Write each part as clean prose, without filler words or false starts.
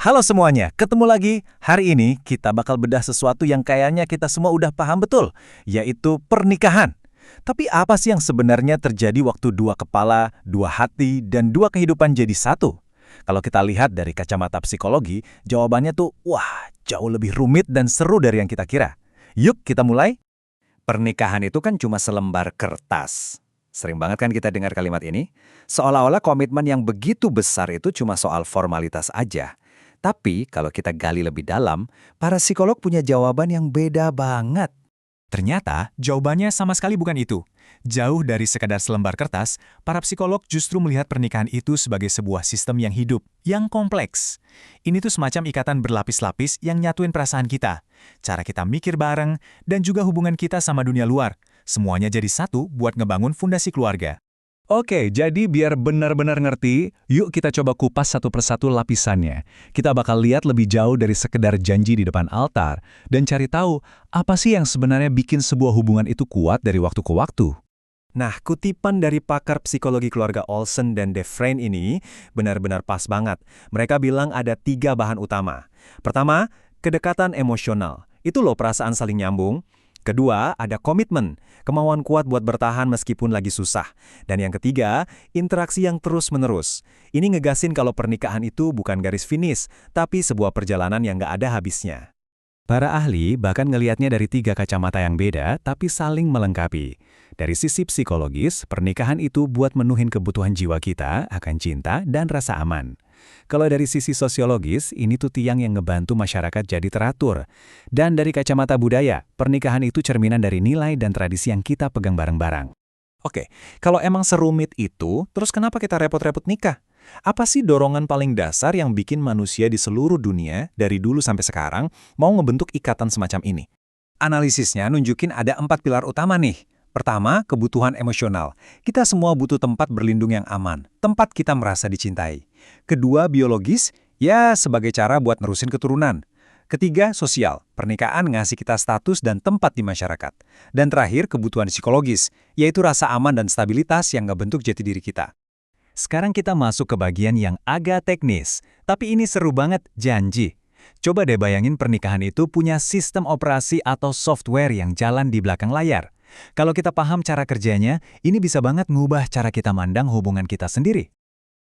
Halo semuanya, ketemu lagi. Hari ini kita bakal bedah sesuatu yang kayaknya kita semua udah paham betul, yaitu pernikahan. Tapi apa sih yang sebenarnya terjadi waktu dua kepala, dua hati, dan dua kehidupan jadi satu? Kalau kita lihat dari kacamata psikologi, jawabannya tuh, wah, jauh lebih rumit dan seru dari yang kita kira. Yuk kita mulai. Pernikahan itu kan cuma selembar kertas. Sering banget kan kita dengar kalimat ini? Seolah-olah komitmen yang begitu besar itu cuma soal formalitas aja. Tapi kalau kita gali lebih dalam, para psikolog punya jawaban yang beda banget. Ternyata, jawabannya sama sekali bukan itu. Jauh dari sekadar selembar kertas, para psikolog justru melihat pernikahan itu sebagai sebuah sistem yang hidup, yang kompleks. Ini tuh semacam ikatan berlapis-lapis yang nyatuin perasaan kita, cara kita mikir bareng, dan juga hubungan kita sama dunia luar. Semuanya jadi satu buat ngebangun fondasi keluarga. Oke, jadi biar benar-benar ngerti, yuk kita coba kupas satu persatu lapisannya. Kita bakal lihat lebih jauh dari sekedar janji di depan altar, dan cari tahu apa sih yang sebenarnya bikin sebuah hubungan itu kuat dari waktu ke waktu. Nah, kutipan dari pakar psikologi keluarga Olsen dan Defrain ini benar-benar pas banget. Mereka bilang ada 3 bahan utama. Pertama, kedekatan emosional. Itu loh perasaan saling nyambung. Kedua, ada komitmen, kemauan kuat buat bertahan meskipun lagi susah. Dan yang ketiga, interaksi yang terus-menerus. Ini ngegasin kalau pernikahan itu bukan garis finish, tapi sebuah perjalanan yang nggak ada habisnya. Para ahli bahkan ngelihatnya dari 3 kacamata yang beda, tapi saling melengkapi. Dari sisi psikologis, pernikahan itu buat menuhin kebutuhan jiwa kita akan cinta dan rasa aman. Kalau dari sisi sosiologis, ini tuh tiang yang ngebantu masyarakat jadi teratur. Dan dari kacamata budaya, pernikahan itu cerminan dari nilai dan tradisi yang kita pegang bareng-bareng. Oke, kalau emang serumit itu, terus kenapa kita repot-repot nikah? Apa sih dorongan paling dasar yang bikin manusia di seluruh dunia, dari dulu sampai sekarang, mau ngebentuk ikatan semacam ini? Analisisnya nunjukin ada 4 pilar utama nih. Pertama, kebutuhan emosional. Kita semua butuh tempat berlindung yang aman, tempat kita merasa dicintai. Kedua, biologis, ya sebagai cara buat nerusin keturunan. Ketiga, sosial. Pernikahan ngasih kita status dan tempat di masyarakat. Dan terakhir, kebutuhan psikologis, yaitu rasa aman dan stabilitas yang ngebentuk jati diri kita. Sekarang kita masuk ke bagian yang agak teknis, tapi ini seru banget, janji. Coba deh bayangin pernikahan itu punya sistem operasi atau software yang jalan di belakang layar. Kalau kita paham cara kerjanya, ini bisa banget ngubah cara kita mandang hubungan kita sendiri.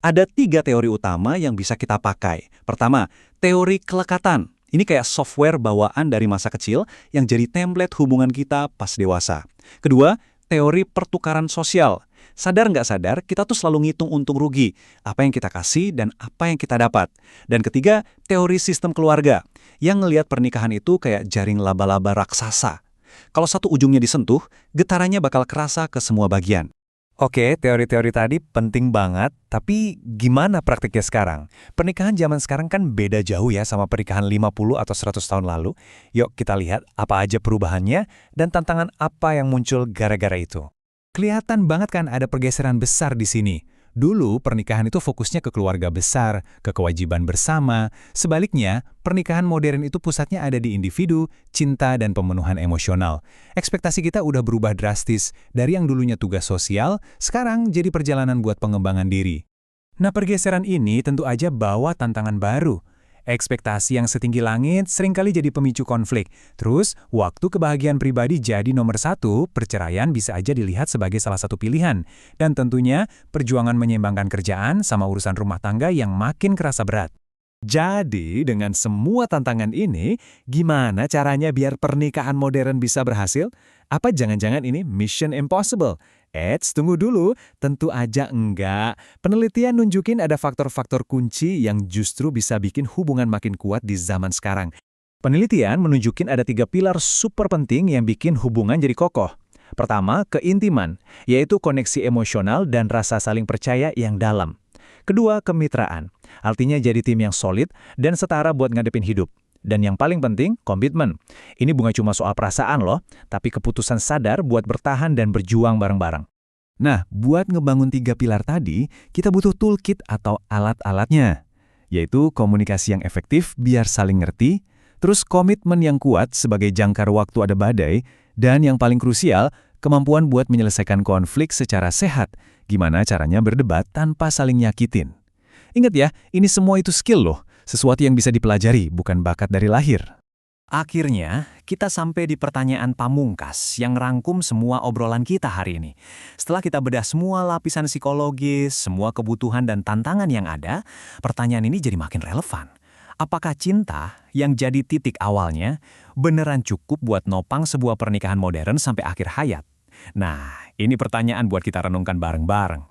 Ada 3 teori utama yang bisa kita pakai. Pertama, teori kelekatan. Ini kayak software bawaan dari masa kecil yang jadi template hubungan kita pas dewasa. Kedua, teori pertukaran sosial. Sadar nggak sadar, kita tuh selalu ngitung untung rugi. Apa yang kita kasih dan apa yang kita dapat. Dan ketiga, teori sistem keluarga. Yang ngelihat pernikahan itu kayak jaring laba-laba raksasa. Kalau satu ujungnya disentuh, getarannya bakal kerasa ke semua bagian. Oke, teori-teori tadi penting banget, tapi gimana praktiknya sekarang? Pernikahan zaman sekarang kan beda jauh ya sama pernikahan 50 atau 100 tahun lalu. Yuk kita lihat apa aja perubahannya dan tantangan apa yang muncul gara-gara itu. Kelihatan banget kan ada pergeseran besar di sini. Dulu, pernikahan itu fokusnya ke keluarga besar, ke kewajiban bersama. Sebaliknya, pernikahan modern itu pusatnya ada di individu, cinta, dan pemenuhan emosional. Ekspektasi kita udah berubah drastis. Dari yang dulunya tugas sosial, sekarang jadi perjalanan buat pengembangan diri. Nah, pergeseran ini tentu aja bawa tantangan baru. Ekspektasi yang setinggi langit seringkali jadi pemicu konflik. Terus, waktu kebahagiaan pribadi jadi nomor 1, perceraian bisa aja dilihat sebagai salah satu pilihan. Dan tentunya, perjuangan menyeimbangkan kerjaan sama urusan rumah tangga yang makin kerasa berat. Jadi, dengan semua tantangan ini, gimana caranya biar pernikahan modern bisa berhasil? Apa jangan-jangan ini mission impossible? Tunggu dulu, tentu aja enggak. Penelitian nunjukin ada faktor-faktor kunci yang justru bisa bikin hubungan makin kuat di zaman sekarang. Penelitian menunjukin ada 3 pilar super penting yang bikin hubungan jadi kokoh. Pertama, keintiman, yaitu koneksi emosional dan rasa saling percaya yang dalam. Kedua, kemitraan, artinya jadi tim yang solid dan setara buat ngadepin hidup. Dan yang paling penting, komitmen. Ini bukan cuma soal perasaan loh, tapi keputusan sadar buat bertahan dan berjuang bareng-bareng. Nah, buat ngebangun 3 pilar tadi, kita butuh toolkit atau alat-alatnya. Yaitu komunikasi yang efektif biar saling ngerti, terus komitmen yang kuat sebagai jangkar waktu ada badai, dan yang paling krusial, kemampuan buat menyelesaikan konflik secara sehat. Gimana caranya berdebat tanpa saling nyakitin. Ingat ya, ini semua itu skill loh. Sesuatu yang bisa dipelajari, bukan bakat dari lahir. Akhirnya, kita sampai di pertanyaan pamungkas yang rangkum semua obrolan kita hari ini. Setelah kita bedah semua lapisan psikologis, semua kebutuhan dan tantangan yang ada, pertanyaan ini jadi makin relevan. Apakah cinta yang jadi titik awalnya beneran cukup buat nopang sebuah pernikahan modern sampai akhir hayat? Nah, ini pertanyaan buat kita renungkan bareng-bareng.